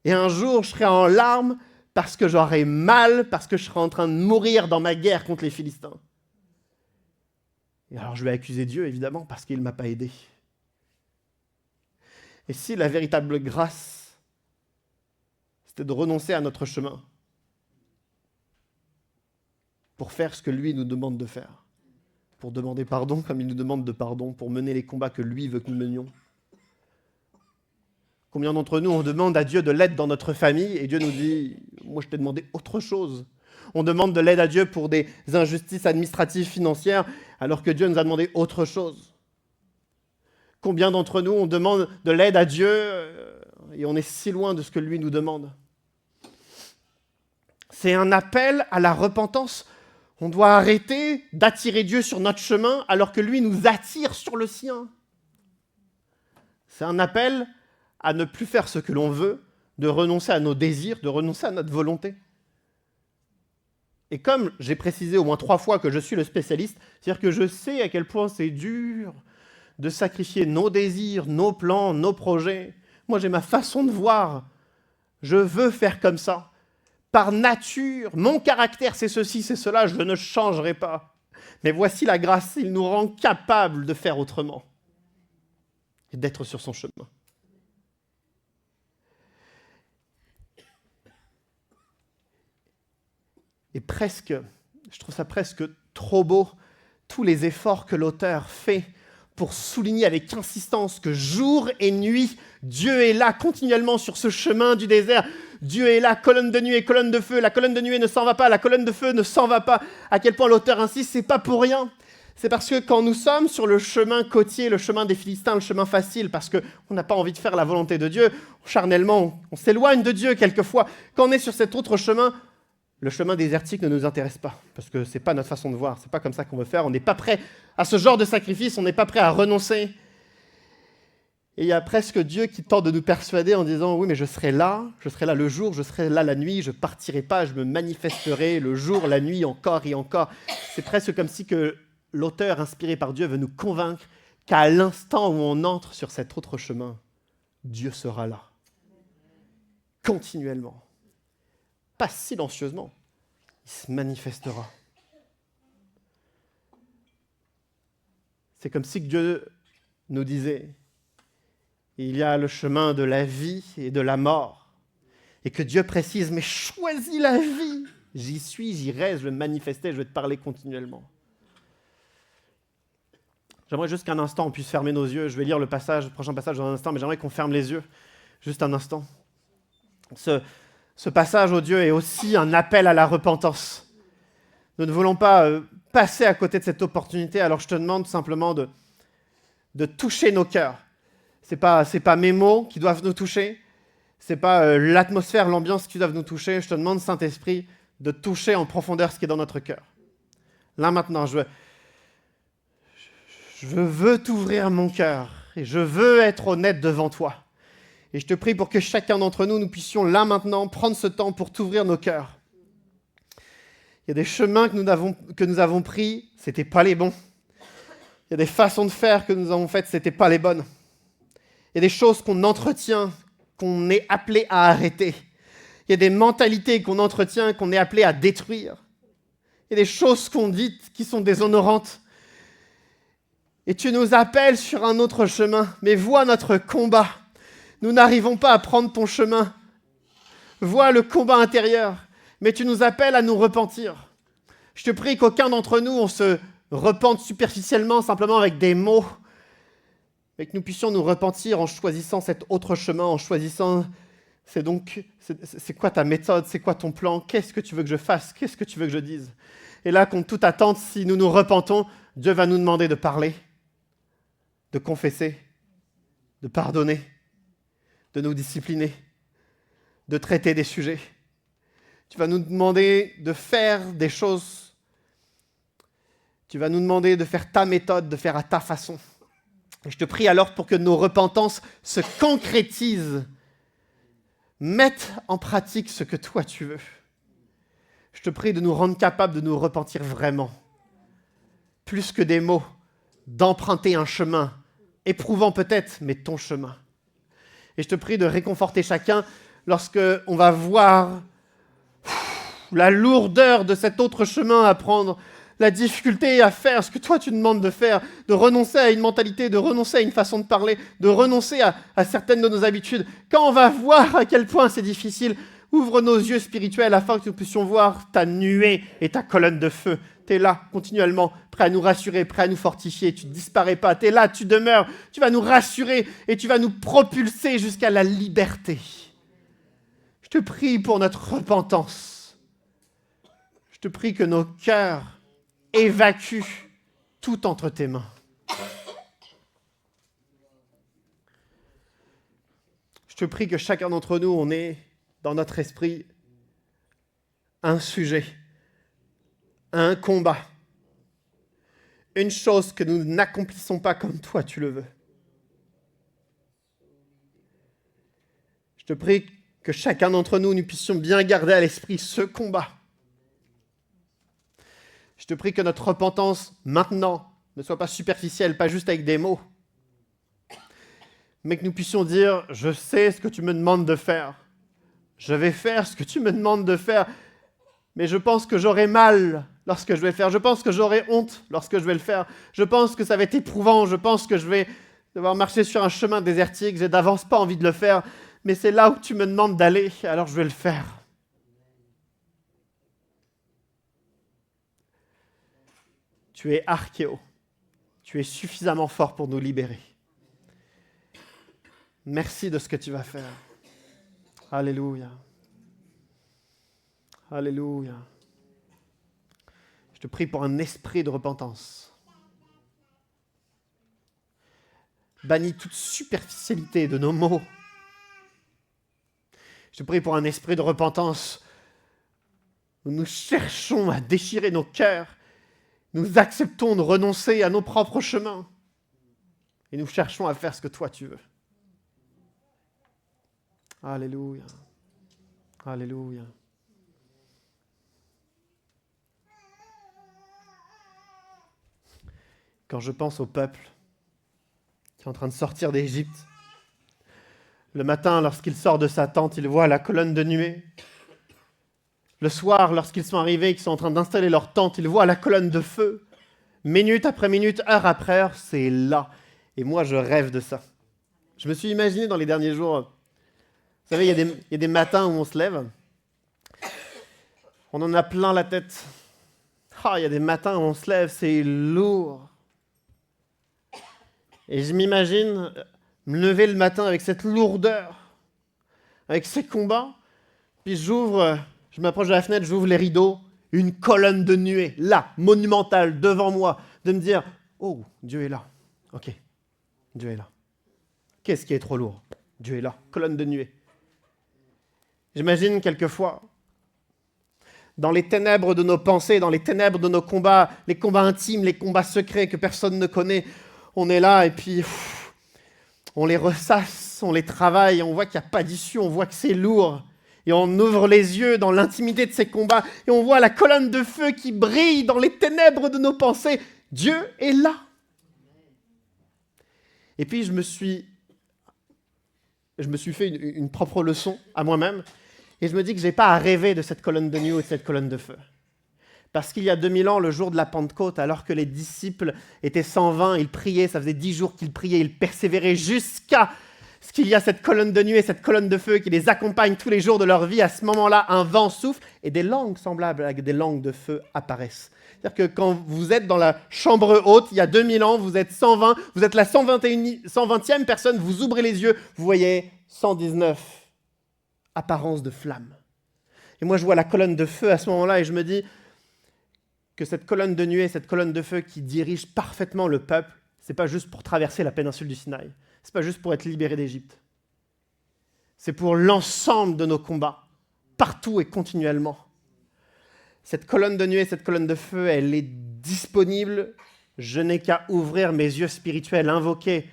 A: Et un jour, je serai en larmes parce que j'aurai mal, parce que je serai en train de mourir dans ma guerre contre les Philistins. Et alors je vais accuser Dieu, évidemment, parce qu'il ne m'a pas aidé. Et si la véritable grâce, c'était de renoncer à notre chemin pour faire ce que lui nous demande de faire, pour demander pardon comme il nous demande de pardon, pour mener les combats que lui veut que nous menions. Combien d'entre nous, on demande à Dieu de l'aide dans notre famille et Dieu nous dit « Moi, je t'ai demandé autre chose ». On demande de l'aide à Dieu pour des injustices administratives, financières, alors que Dieu nous a demandé autre chose. Combien d'entre nous, on demande de l'aide à Dieu et on est si loin de ce que lui nous demande. C'est un appel à la repentance. On doit arrêter d'attirer Dieu sur notre chemin alors que lui nous attire sur le sien. C'est un appel à ne plus faire ce que l'on veut, de renoncer à nos désirs, de renoncer à notre volonté. Et comme j'ai précisé au moins 3 fois que je suis le spécialiste, c'est-à-dire que je sais à quel point c'est dur de sacrifier nos désirs, nos plans, nos projets. Moi, j'ai ma façon de voir. Je veux faire comme ça. Par nature, mon caractère, c'est ceci, c'est cela, je ne changerai pas. Mais voici la grâce, il nous rend capables de faire autrement et d'être sur son chemin. Et presque, je trouve ça presque trop beau, tous les efforts que l'auteur fait pour souligner avec insistance que jour et nuit, Dieu est là continuellement sur ce chemin du désert. Dieu est là, colonne de nuée et colonne de feu. La colonne de nuée ne s'en va pas, la colonne de feu ne s'en va pas. À quel point l'auteur insiste, c'est pas pour rien. C'est parce que quand nous sommes sur le chemin côtier, le chemin des Philistins, le chemin facile, parce qu'on n'a pas envie de faire la volonté de Dieu, charnellement, on s'éloigne de Dieu quelquefois. Quand on est sur cet autre chemin, le chemin désertique ne nous intéresse pas, parce que ce n'est pas notre façon de voir, ce n'est pas comme ça qu'on veut faire, on n'est pas prêt à ce genre de sacrifice, on n'est pas prêt à renoncer. Et il y a presque Dieu qui tente de nous persuader en disant « Oui, mais je serai là le jour, je serai là la nuit, je ne partirai pas, je me manifesterai le jour, la nuit, encore et encore. » C'est presque comme si que l'auteur inspiré par Dieu veut nous convaincre qu'à l'instant où on entre sur cet autre chemin, Dieu sera là, continuellement, pas silencieusement, il se manifestera. C'est comme si Dieu nous disait, il y a le chemin de la vie et de la mort, et que Dieu précise, mais choisis la vie, j'y suis, j'y reste, je vais me manifester, je vais te parler continuellement. J'aimerais juste qu'un instant on puisse fermer nos yeux. Je vais lire le prochain passage dans un instant, mais j'aimerais qu'on ferme les yeux juste un instant. Ce passage, oh Dieu, est aussi un appel à la repentance. Nous ne voulons pas passer à côté de cette opportunité, alors je te demande simplement de toucher nos cœurs. C'est pas mes mots qui doivent nous toucher, c'est pas l'atmosphère, l'ambiance qui doivent nous toucher. Je te demande, Saint-Esprit, de toucher en profondeur ce qui est dans notre cœur. Là maintenant, je veux t'ouvrir mon cœur et je veux être honnête devant toi. Et je te prie pour que chacun d'entre nous, nous puissions là maintenant prendre ce temps pour t'ouvrir nos cœurs. Il y a des chemins que nous avons pris, ce n'étaient pas les bons. Il y a des façons de faire que nous avons faites, ce n'étaient pas les bonnes. Il y a des choses qu'on entretient, qu'on est appelé à arrêter. Il y a des mentalités qu'on entretient, qu'on est appelé à détruire. Il y a des choses qu'on dit qui sont déshonorantes. Et tu nous appelles sur un autre chemin, mais vois notre combat. Nous n'arrivons pas à prendre ton chemin. Vois le combat intérieur, mais tu nous appelles à nous repentir. Je te prie qu'aucun d'entre nous, on se repente superficiellement, simplement avec des mots, mais que nous puissions nous repentir en choisissant cet autre chemin, en choisissant, c'est quoi ta méthode, c'est quoi ton plan, qu'est-ce que tu veux que je fasse, qu'est-ce que tu veux que je dise. Et là, contre toute attente, si nous nous repentons, Dieu va nous demander de parler, de confesser, de pardonner, de nous discipliner, de traiter des sujets. Tu vas nous demander de faire des choses. Tu vas nous demander de faire ta méthode, de faire à ta façon. Et je te prie alors pour que nos repentances se concrétisent, mettent en pratique ce que toi tu veux. Je te prie de nous rendre capables de nous repentir vraiment, plus que des mots, d'emprunter un chemin, éprouvant peut-être, mais ton chemin. Et je te prie de réconforter chacun lorsque on va voir la lourdeur de cet autre chemin à prendre, la difficulté à faire ce que toi tu demandes de faire, de renoncer à une mentalité, de renoncer à une façon de parler, de renoncer à certaines de nos habitudes. Quand on va voir à quel point c'est difficile, ouvre nos yeux spirituels afin que nous puissions voir ta nuée et ta colonne de feu. Tu es là, continuellement, prêt à nous rassurer, prêt à nous fortifier. Tu ne disparais pas, tu es là, tu demeures. Tu vas nous rassurer et tu vas nous propulser jusqu'à la liberté. Je te prie pour notre repentance. Je te prie que nos cœurs évacuent tout entre tes mains. Je te prie que chacun d'entre nous, on ait dans notre esprit un sujet, un combat, une chose que nous n'accomplissons pas comme toi tu le veux. Je te prie que chacun d'entre nous, nous puissions bien garder à l'esprit ce combat. Je te prie que notre repentance, maintenant, ne soit pas superficielle, pas juste avec des mots, mais que nous puissions dire « Je sais ce que tu me demandes de faire. Je vais faire ce que tu me demandes de faire, mais je pense que j'aurai mal lorsque je vais le faire. Je pense que j'aurai honte lorsque je vais le faire. Je pense que ça va être éprouvant. Je pense que je vais devoir marcher sur un chemin désertique. J'ai d'avance pas envie de le faire, mais c'est là où tu me demandes d'aller, alors je vais le faire. » Tu es archéo. Tu es suffisamment fort pour nous libérer. Merci de ce que tu vas faire. Alléluia. Alléluia. Je te prie pour un esprit de repentance. Bannis toute superficialité de nos mots. Je te prie pour un esprit de repentance où nous cherchons à déchirer nos cœurs. Nous acceptons de renoncer à nos propres chemins. Et nous cherchons à faire ce que toi tu veux. Alléluia. Alléluia. quand je pense au peuple qui est en train de sortir d'Égypte. Le matin, lorsqu'il sort de sa tente, il voit la colonne de nuée. Le soir, lorsqu'ils sont arrivés et qu'ils sont en train d'installer leur tente, il voit la colonne de feu. Minute après minute, heure après heure, c'est là. Et moi, je rêve de ça. Je me suis imaginé dans les derniers jours, vous savez, il y a des matins où on se lève, on en a plein la tête. Il y a des matins où on se lève, c'est lourd. Et je m'imagine me lever le matin avec cette lourdeur, avec ces combats, puis je m'approche de la fenêtre, j'ouvre les rideaux, une colonne de nuée, là, monumentale, devant moi, de me dire, oh, Dieu est là. Ok, Dieu est là. Qu'est-ce qui est trop lourd? Dieu est là, colonne de nuée. J'imagine quelquefois, dans les ténèbres de nos pensées, dans les ténèbres de nos combats, les combats intimes, les combats secrets que personne ne connaît, on est là et puis on les ressasse, on les travaille, on voit qu'il n'y a pas d'issue, on voit que c'est lourd. Et on ouvre les yeux dans l'intimité de ces combats et on voit la colonne de feu qui brille dans les ténèbres de nos pensées. Dieu est là. Et puis je me suis fait une propre leçon à moi-même et je me dis que je n'ai pas à rêver de cette colonne de nuée ou de cette colonne de feu. Parce qu'il y a 2000 ans, le jour de la Pentecôte, alors que les disciples étaient 120, ils priaient, ça faisait 10 jours qu'ils priaient, ils persévéraient jusqu'à ce qu'il y a cette colonne de nuée, cette colonne de feu qui les accompagne tous les jours de leur vie. À ce moment-là, un vent souffle et des langues semblables avec des langues de feu apparaissent. C'est-à-dire que quand vous êtes dans la chambre haute, il y a 2000 ans, vous êtes 120, vous êtes la 120e personne, vous ouvrez les yeux, vous voyez 119 apparences de flammes. Et moi, je vois la colonne de feu à ce moment-là et je me dis que cette colonne de nuée, cette colonne de feu qui dirige parfaitement le peuple, c'est pas juste pour traverser la péninsule du Sinaï, c'est pas juste pour être libéré d'Égypte. C'est pour l'ensemble de nos combats, partout et continuellement. Cette colonne de nuée, cette colonne de feu, elle est disponible. Je n'ai qu'à ouvrir mes yeux spirituels, invoquer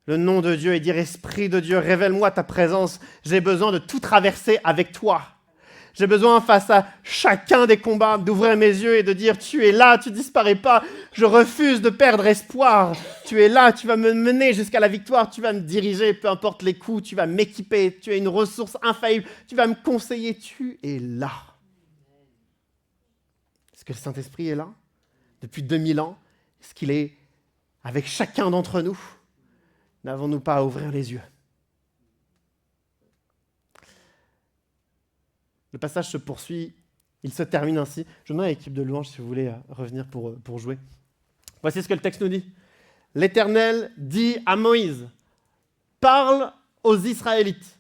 A: le nom de Dieu et dire « Esprit de Dieu, révèle-moi ta présence. J'ai besoin de tout traverser avec toi. » J'ai besoin, face à chacun des combats, d'ouvrir mes yeux et de dire « Tu es là, tu ne disparais pas. Je refuse de perdre espoir. Tu es là, tu vas me mener jusqu'à la victoire. Tu vas me diriger, peu importe les coups. Tu vas m'équiper. Tu es une ressource infaillible. Tu vas me conseiller. Tu es là. » Est-ce que le Saint-Esprit est là depuis 2000 ans? Est-ce qu'il est avec chacun d'entre nous? N'avons-nous pas à ouvrir les yeux? Le passage se poursuit, il se termine ainsi. Je demande à l'équipe de louange si vous voulez revenir pour jouer. Voici ce que le texte nous dit. L'Éternel dit à Moïse, parle aux Israélites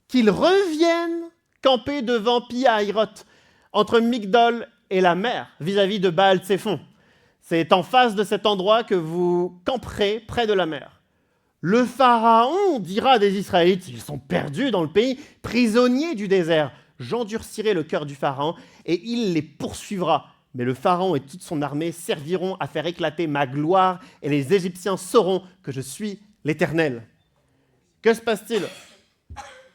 A: qu'ils reviennent camper devant Pi-Hahiroth, entre Migdol et la mer, vis-à-vis de Baal-Tséphon. C'est en face de cet endroit que vous camperez près de la mer. Le Pharaon dira des Israélites, ils sont perdus dans le pays, prisonniers du désert. J'endurcirai le cœur du Pharaon et il les poursuivra. Mais le Pharaon et toute son armée serviront à faire éclater ma gloire et les Égyptiens sauront que je suis l'Éternel. Que se passe-t-il?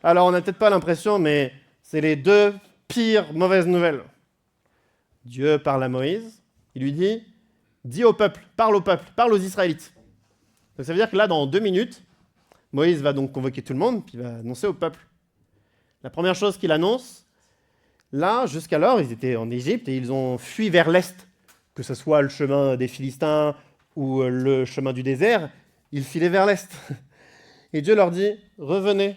A: Alors, on n'a peut-être pas l'impression, mais c'est les deux pires mauvaises nouvelles. Dieu parle à Moïse, il lui dit, dis au peuple, parle aux Israélites. Donc ça veut dire que là, dans 2 minutes, Moïse va donc convoquer tout le monde, puis il va annoncer au peuple. La première chose qu'il annonce, là, jusqu'alors, ils étaient en Égypte et ils ont fui vers l'est, que ce soit le chemin des Philistins ou le chemin du désert, ils filaient vers l'est. Et Dieu leur dit, revenez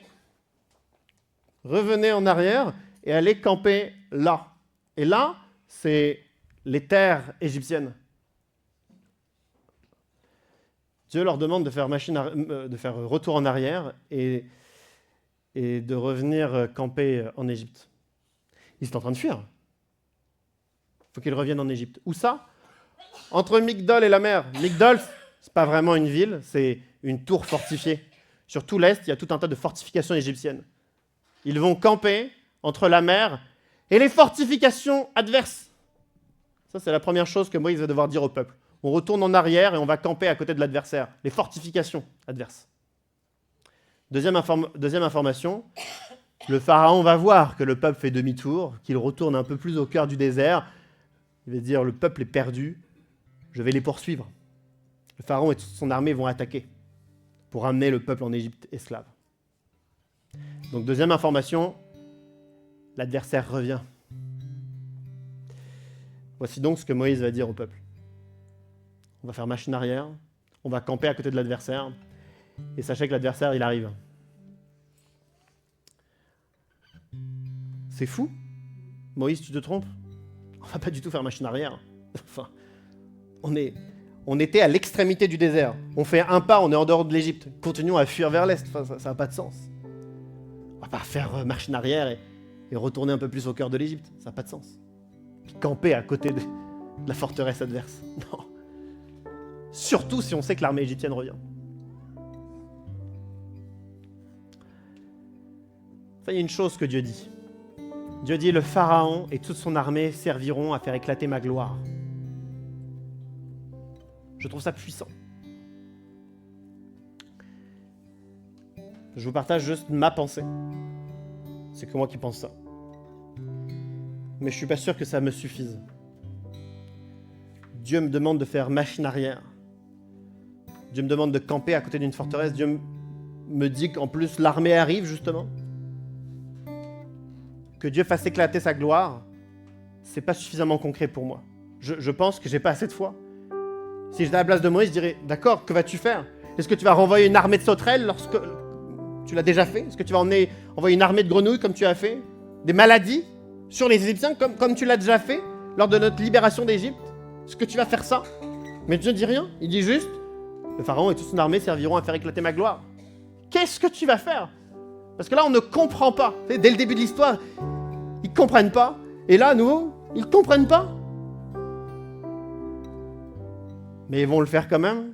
A: en arrière et allez camper là. Et là, c'est les terres égyptiennes. Dieu leur demande de faire retour en arrière et de revenir camper en Égypte. Ils sont en train de fuir. Il faut qu'ils reviennent en Égypte. Où ça? Entre Migdol et la mer. Migdol, ce n'est pas vraiment une ville, c'est une tour fortifiée. Sur tout l'Est, il y a tout un tas de fortifications égyptiennes. Ils vont camper entre la mer et les fortifications adverses. Ça, c'est la première chose que Moïse va devoir dire au peuple. On retourne en arrière et on va camper à côté de l'adversaire. Les fortifications adverses. Deuxième information, le Pharaon va voir que le peuple fait demi-tour, qu'il retourne un peu plus au cœur du désert. Il va dire, le peuple est perdu, je vais les poursuivre. Le pharaon et toute son armée vont attaquer pour amener le peuple en Égypte esclave. Donc deuxième information, l'adversaire revient. Voici donc ce que Moïse va dire au peuple. On va faire machine arrière, on va camper à côté de l'adversaire, et sachez que l'adversaire, il arrive. C'est fou. Moïse, tu te trompes? On va pas du tout faire machine arrière. Enfin, on était à l'extrémité du désert. On fait un pas, on est en dehors de l'Égypte. Continuons à fuir vers l'est. Enfin, ça n'a pas de sens. On va pas faire machine arrière et retourner un peu plus au cœur de l'Égypte. Ça n'a pas de sens. Puis camper à côté de la forteresse adverse. Non. Surtout si on sait que l'armée égyptienne revient. Ça, il y a une chose que Dieu dit. Dieu dit, le Pharaon et toute son armée serviront à faire éclater ma gloire. Je trouve ça puissant. Je vous partage juste ma pensée. C'est que moi qui pense ça. Mais je ne suis pas sûr que ça me suffise. Dieu me demande de faire machine arrière. Dieu me demande de camper à côté d'une forteresse. Dieu me dit qu'en plus l'armée arrive justement. Que Dieu fasse éclater sa gloire, c'est pas suffisamment concret pour moi. Je pense que j'ai pas assez de foi. Si j'étais à la place de Moïse, je dirais, d'accord, que vas-tu faire? Est-ce que tu vas renvoyer une armée de sauterelles lorsque tu l'as déjà fait? Est-ce que tu vas envoyer une armée de grenouilles comme tu as fait? Des maladies sur les Égyptiens comme tu l'as déjà fait lors de notre libération d'Égypte? Est-ce que tu vas faire ça? Mais Dieu ne dit rien, il dit juste, le Pharaon et toute son armée serviront à faire éclater ma gloire. Qu'est-ce que tu vas faire? Parce que là, on ne comprend pas. Dès le début de l'histoire, ils ne comprennent pas. Et là, à nouveau, ils ne comprennent pas. Mais ils vont le faire quand même.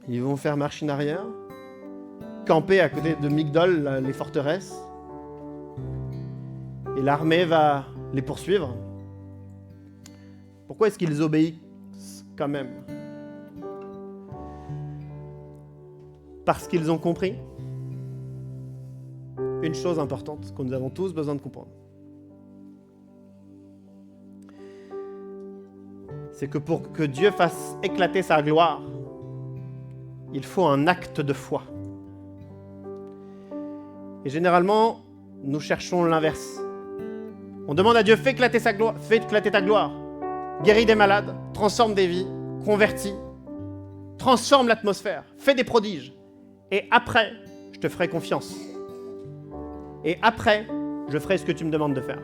A: Ils vont faire machine arrière. Camper à côté de Migdol, les forteresses. Et l'armée va les poursuivre. Pourquoi est-ce qu'ils obéissent quand même? Parce qu'ils ont compris une chose importante que nous avons tous besoin de comprendre. C'est que pour que Dieu fasse éclater sa gloire, il faut un acte de foi. Et généralement, nous cherchons l'inverse. On demande à Dieu, fais éclater sa gloire, fais éclater ta gloire. Guéris des malades, transforme des vies, convertis, transforme l'atmosphère, fais des prodiges. Et après, je te ferai confiance. Et après, je ferai ce que tu me demandes de faire.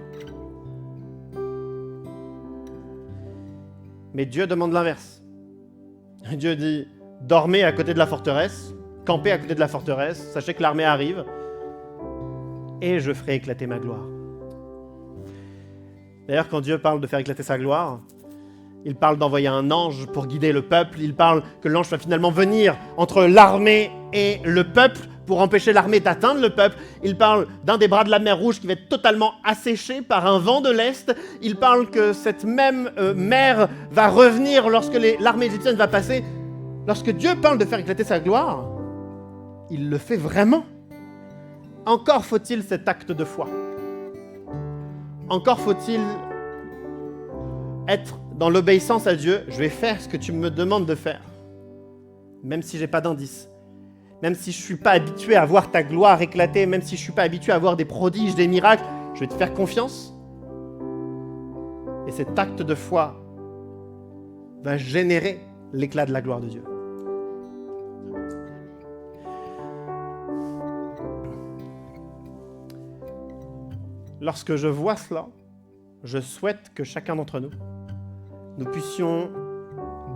A: Mais Dieu demande l'inverse. Dieu dit, dormez à côté de la forteresse, campez à côté de la forteresse, sachez que l'armée arrive, et je ferai éclater ma gloire. D'ailleurs, quand Dieu parle de faire éclater sa gloire, il parle d'envoyer un ange pour guider le peuple, il parle que l'ange va finalement venir entre l'armée et le peuple pour empêcher l'armée d'atteindre le peuple. Il parle d'un des bras de la mer Rouge qui va être totalement asséché par un vent de l'Est. Il parle que cette même mer va revenir lorsque l'armée égyptienne va passer. Lorsque Dieu parle de faire éclater sa gloire, il le fait vraiment. Encore faut-il cet acte de foi. Encore faut-il être dans l'obéissance à Dieu. Je vais faire ce que tu me demandes de faire, même si j'ai pas d'indice. Même si je ne suis pas habitué à voir ta gloire éclater, même si je ne suis pas habitué à voir des prodiges, des miracles, je vais te faire confiance. Et cet acte de foi va générer l'éclat de la gloire de Dieu. Lorsque je vois cela, je souhaite que chacun d'entre nous, nous puissions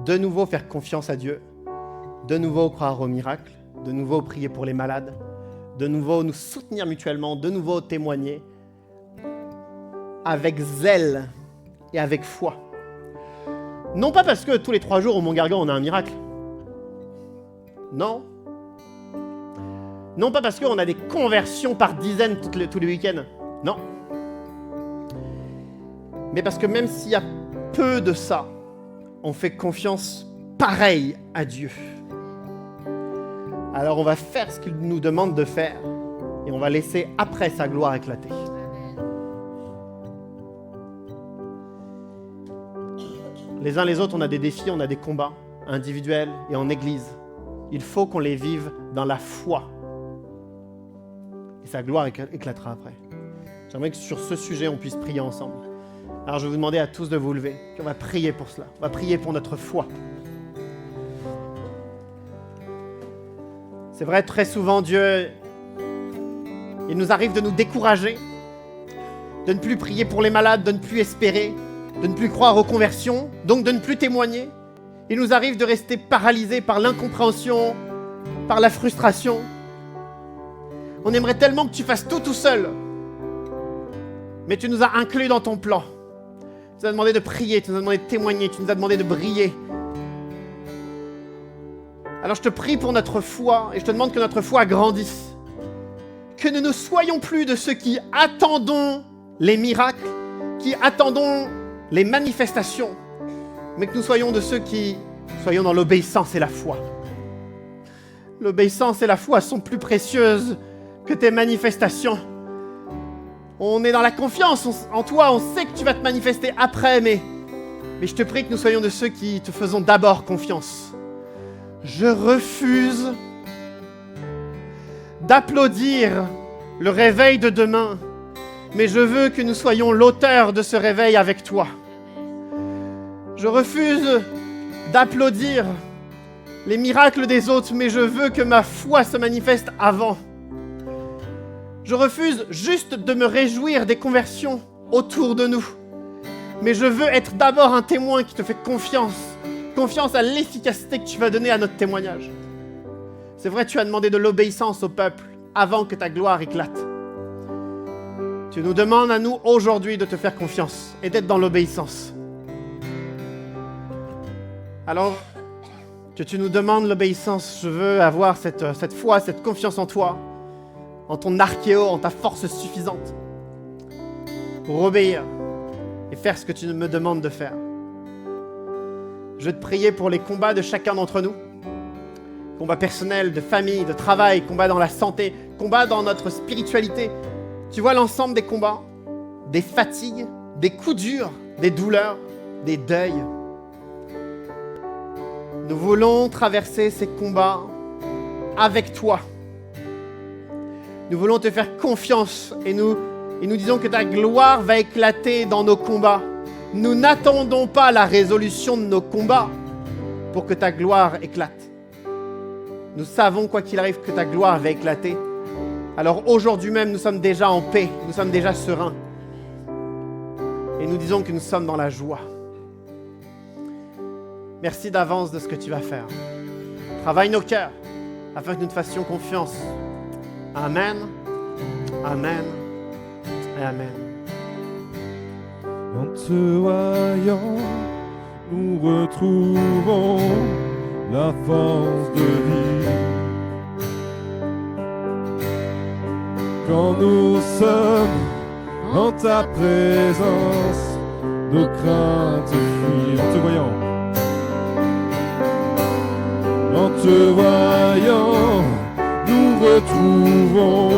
A: de nouveau faire confiance à Dieu, de nouveau croire aux miracles, de nouveau prier pour les malades, de nouveau nous soutenir mutuellement, de nouveau témoigner avec zèle et avec foi. Non pas parce que tous les 3 jours au Mont Gargan on a un miracle. Non. Non pas parce qu'on a des conversions par dizaines tous les week-ends. Non. Mais parce que même s'il y a peu de ça, on fait confiance pareil à Dieu. Alors on va faire ce qu'il nous demande de faire et on va laisser après sa gloire éclater. Les uns les autres, on a des défis, on a des combats individuel et en Église, il faut qu'on les vive dans la foi. Et sa gloire éclatera après. J'aimerais que sur ce sujet, on puisse prier ensemble. Alors je vais vous demander à tous de vous lever. Puis on va prier pour cela. On va prier pour notre foi. C'est vrai, très souvent, Dieu, il nous arrive de nous décourager, de ne plus prier pour les malades, de ne plus espérer, de ne plus croire aux conversions, donc de ne plus témoigner. Il nous arrive de rester paralysés par l'incompréhension, par la frustration. On aimerait tellement que tu fasses tout seul. Mais tu nous as inclus dans ton plan. Tu nous as demandé de prier, tu nous as demandé de témoigner, tu nous as demandé de briller. Alors je te prie pour notre foi et je te demande que notre foi grandisse. Que nous ne soyons plus de ceux qui attendons les miracles, qui attendons les manifestations, mais que nous soyons de ceux qui soyons dans l'obéissance et la foi. L'obéissance et la foi sont plus précieuses que tes manifestations. On est dans la confiance en toi, on sait que tu vas te manifester après, mais je te prie que nous soyons de ceux qui te faisons d'abord confiance. Je refuse d'applaudir le réveil de demain, mais je veux que nous soyons l'auteur de ce réveil avec toi. Je refuse d'applaudir les miracles des autres, mais je veux que ma foi se manifeste avant. Je refuse juste de me réjouir des conversions autour de nous, mais je veux être d'abord un témoin qui te fait confiance à l'efficacité que tu vas donner à notre témoignage. C'est vrai, tu as demandé de l'obéissance au peuple avant que ta gloire éclate. Tu nous demandes à nous aujourd'hui de te faire confiance et d'être dans l'obéissance. Alors, que tu nous demandes l'obéissance, je veux avoir cette foi, cette confiance en toi, en ton archéo, en ta force suffisante pour obéir et faire ce que tu me demandes de faire. Je veux te prier pour les combats de chacun d'entre nous. Combats personnels, de famille, de travail, combats dans la santé, combats dans notre spiritualité. Tu vois l'ensemble des combats, des fatigues, des coups durs, des douleurs, des deuils. Nous voulons traverser ces combats avec toi. Nous voulons te faire confiance et nous disons que ta gloire va éclater dans nos combats. Nous n'attendons pas la résolution de nos combats pour que ta gloire éclate. Nous savons, quoi qu'il arrive, que ta gloire va éclater. Alors aujourd'hui même, nous sommes déjà en paix, nous sommes déjà sereins. Et nous disons que nous sommes dans la joie. Merci d'avance de ce que tu vas faire. Travaille nos cœurs afin que nous te fassions confiance. Amen, amen et amen.
B: En te voyant, nous retrouvons la force de vie. Quand nous sommes en ta présence, nos craintes fuient. En te voyant, en te voyant, nous retrouvons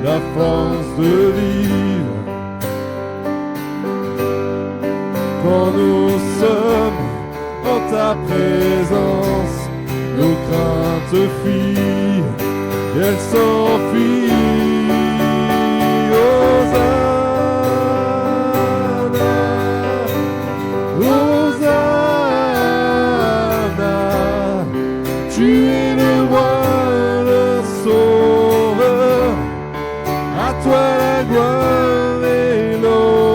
B: la force de vivre. Quand nous sommes en ta présence, nos craintes fuient, elles s'enfuient. Hosanna, Hosanna, tu es le roi, le sauveur, à toi la gloire et l'honneur.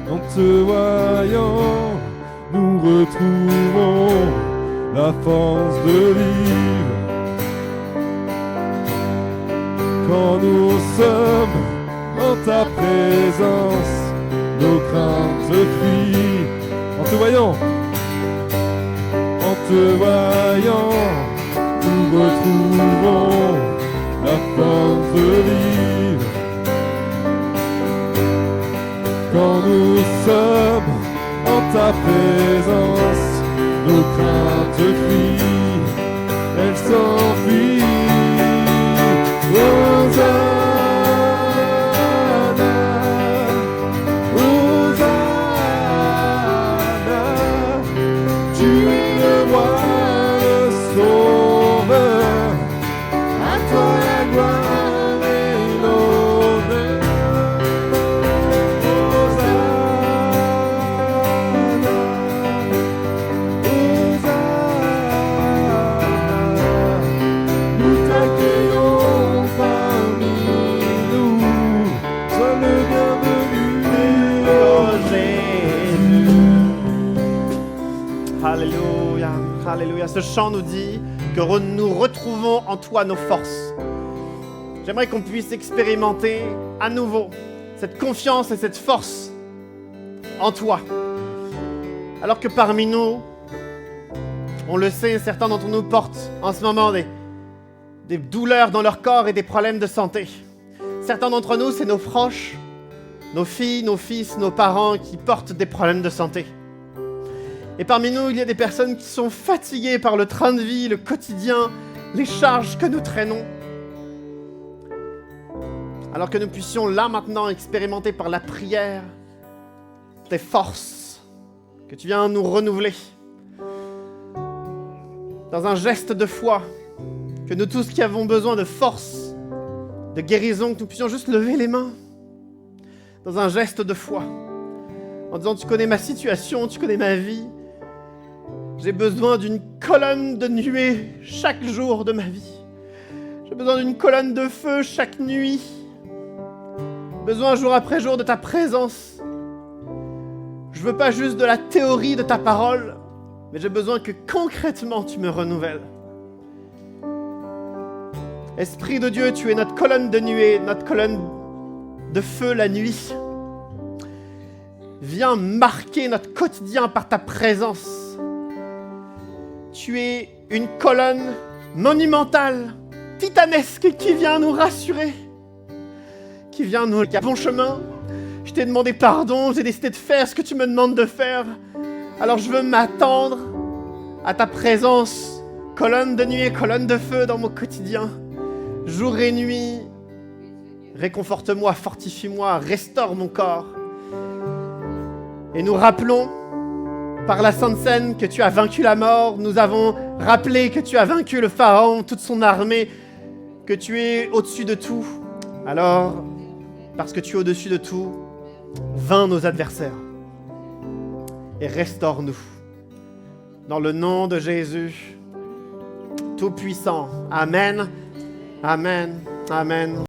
B: En te voyant, nous retrouvons la force de vivre. Quand nous sommes en ta présence, nos craintes fuient. En te voyant, nous retrouvons la force de vivre. Quand nous sommes en ta présence, nos craintes fuient, elles s'enfuient. Hosanna, Hosanna, tu es le roi, le sauveur, à toi la gloire et l'honneur. Nous t'accueillons parmi nous, sois le bienvenu,
A: Oh Jésus. Alléluia, alléluia. Ce chant nous dit que nous retrouvons en toi nos forces. J'aimerais qu'on puisse expérimenter à nouveau cette confiance et cette force en toi. Alors que parmi nous, on le sait, certains d'entre nous portent en ce moment des douleurs dans leur corps et des problèmes de santé. Certains d'entre nous, c'est nos proches, nos filles, nos fils, nos parents qui portent des problèmes de santé. Et parmi nous, il y a des personnes qui sont fatiguées par le train de vie, le quotidien, les charges que nous traînons. Alors que nous puissions là maintenant expérimenter par la prière tes forces que tu viens nous renouveler. Dans un geste de foi, que nous tous qui avons besoin de force, de guérison, que nous puissions juste lever les mains. Dans un geste de foi, en disant tu connais ma situation, tu connais ma vie. J'ai besoin d'une colonne de nuée chaque jour de ma vie. J'ai besoin d'une colonne de feu chaque nuit. Besoin jour après jour de ta présence. Je veux pas juste de la théorie de ta parole, mais j'ai besoin que concrètement tu me renouvelles. Esprit de Dieu, tu es notre colonne de nuée, notre colonne de feu la nuit. Viens marquer notre quotidien par ta présence. Tu es une colonne monumentale, titanesque, qui vient nous rassurer, qui vient nous dire bon chemin. Je t'ai demandé pardon, j'ai décidé de faire ce que tu me demandes de faire. Alors je veux m'attendre à ta présence, colonne de nuit et colonne de feu dans mon quotidien. Jour et nuit, réconforte-moi, fortifie-moi, restaure mon corps. Et nous rappelons par la Sainte Seine que tu as vaincu la mort. Nous avons rappelé que tu as vaincu le Pharaon, toute son armée, que tu es au-dessus de tout. Alors, parce que tu es au-dessus de tout, vainc nos adversaires et restaure-nous. Dans le nom de Jésus, Tout-Puissant. Amen. Amen. Amen.